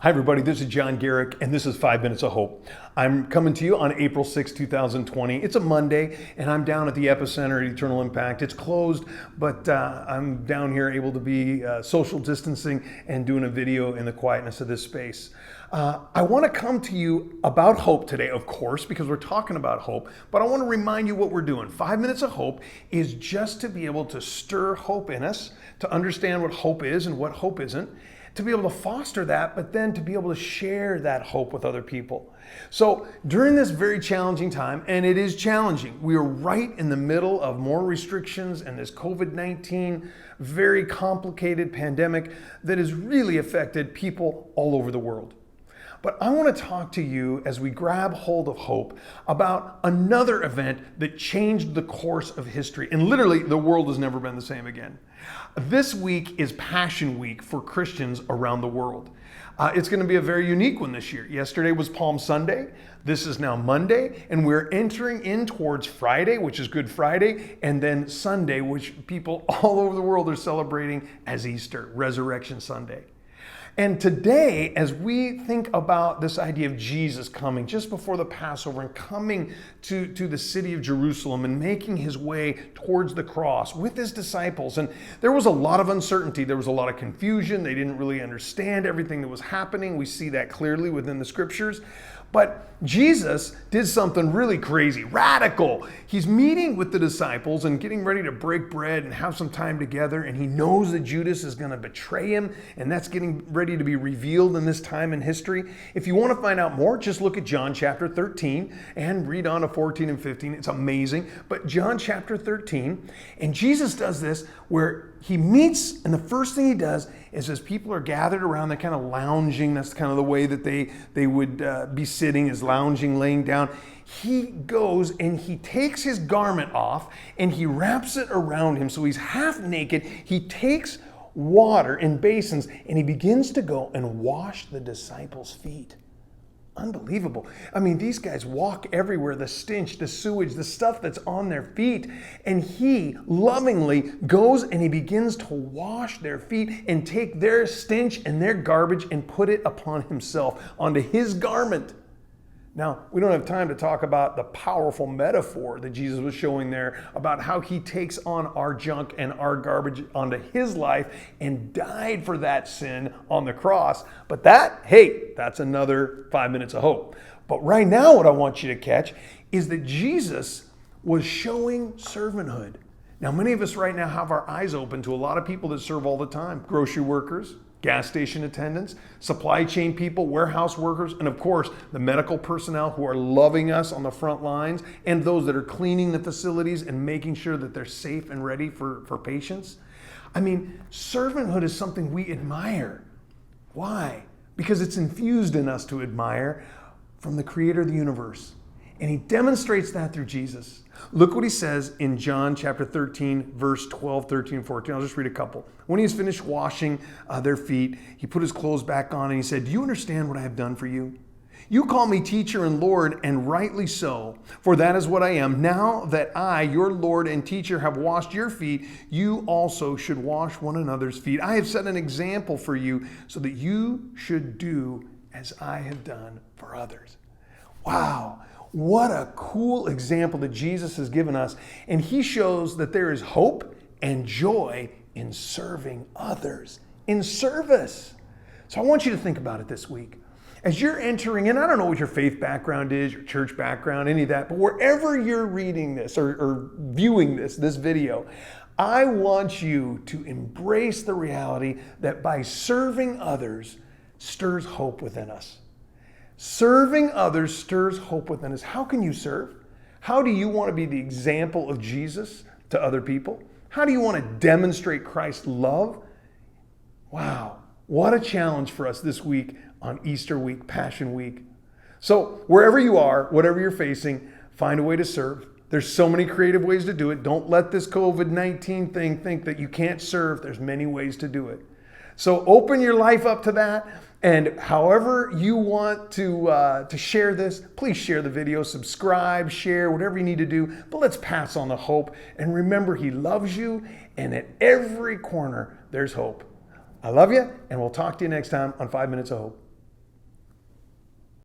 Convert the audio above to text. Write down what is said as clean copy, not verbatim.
Hi everybody, this is John Garrick and this is 5 Minutes of Hope. I'm coming to you on April 6, 2020. It's a Monday and I'm down at the Epicenter at Eternal Impact. It's closed, but I'm down here able to be social distancing and doing a video in the quietness of this space. I want to come to you about hope today, of course, because we're talking about hope, but I want to remind you what we're doing. 5 Minutes of Hope is just to be able to stir hope in us, to understand what hope is and what hope isn't, to be able to foster that, but then to be able to share that hope with other people. So during this very challenging time, and it is challenging, we are right in the middle of more restrictions and this COVID-19 very complicated pandemic that has really affected people all over the world. But I want to talk to you as we grab hold of hope about another event that changed the course of history. And literally, the world has never been the same again. This week is Passion Week for Christians around the world. It's going to be a very unique one this year. Yesterday was Palm Sunday. This is now Monday, and we're entering in towards Friday, which is Good Friday, and then Sunday, which people all over the world are celebrating as Easter, Resurrection Sunday. And today, as we think about this idea of Jesus coming just before the Passover and coming to the city of Jerusalem and making his way towards the cross with his disciples, and there was a lot of uncertainty, there was a lot of confusion, they didn't really understand everything that was happening. We see that clearly within the scriptures. But Jesus did something really crazy, radical. He's meeting with the disciples and getting ready to break bread and have some time together. And he knows that Judas is going to betray him. And that's getting ready to be revealed in this time in history. If you want to find out more, just look at John chapter 13 and read on to 14 and 15. It's amazing. But John chapter 13, and Jesus does this where he meets, and the first thing he does is as people are gathered around, they're kind of lounging. That's kind of the way that they would be sitting, is lounging, laying down. He goes and he takes his garment off and he wraps it around him. So he's half naked. He takes water in basins and he begins to go and wash the disciples' feet. Unbelievable. I mean, these guys walk everywhere, the stench, the sewage, the stuff that's on their feet. And he lovingly goes and he begins to wash their feet and take their stench and their garbage and put it upon himself, onto his garment. Now, we don't have time to talk about the powerful metaphor that Jesus was showing there about how he takes on our junk and our garbage onto his life and died for that sin on the cross. But that's another 5 minutes of hope. But right now, what I want you to catch is that Jesus was showing servanthood. Now, many of us right now have our eyes open to a lot of people that serve all the time. Grocery workers, gas station attendants, supply chain people, warehouse workers, and of course, the medical personnel who are loving us on the front lines, and those that are cleaning the facilities and making sure that they're safe and ready for patients. I mean, servanthood is something we admire. Why? Because it's infused in us to admire from the creator of the universe. And he demonstrates that through Jesus. Look what he says in John chapter 13, verse 12, 13, 14. I'll just read a couple. When he has finished washing their feet, he put his clothes back on and he said, "Do you understand what I have done for you? You call me teacher and Lord, and rightly so, for that is what I am. Now that I, your Lord and teacher, have washed your feet, you also should wash one another's feet. I have set an example for you so that you should do as I have done for others." Wow. What a cool example that Jesus has given us. And he shows that there is hope and joy in serving others, in service. So I want you to think about it this week. As you're entering in, I don't know what your faith background is, your church background, any of that, but wherever you're reading this or viewing this video, I want you to embrace the reality that by serving others stirs hope within us. Serving others stirs hope within us. How can you serve? How do you want to be the example of Jesus to other people? How do you want to demonstrate Christ's love? Wow, what a challenge for us this week on Easter week, Passion Week. So wherever you are, whatever you're facing, find a way to serve. There's so many creative ways to do it. Don't let this COVID-19 thing think that you can't serve. There's many ways to do it. So open your life up to that. And however you want to share this, please share the video, subscribe, share, whatever you need to do. But let's pass on the hope. And remember, he loves you. And at every corner, there's hope. I love you. And we'll talk to you next time on 5 Minutes of Hope.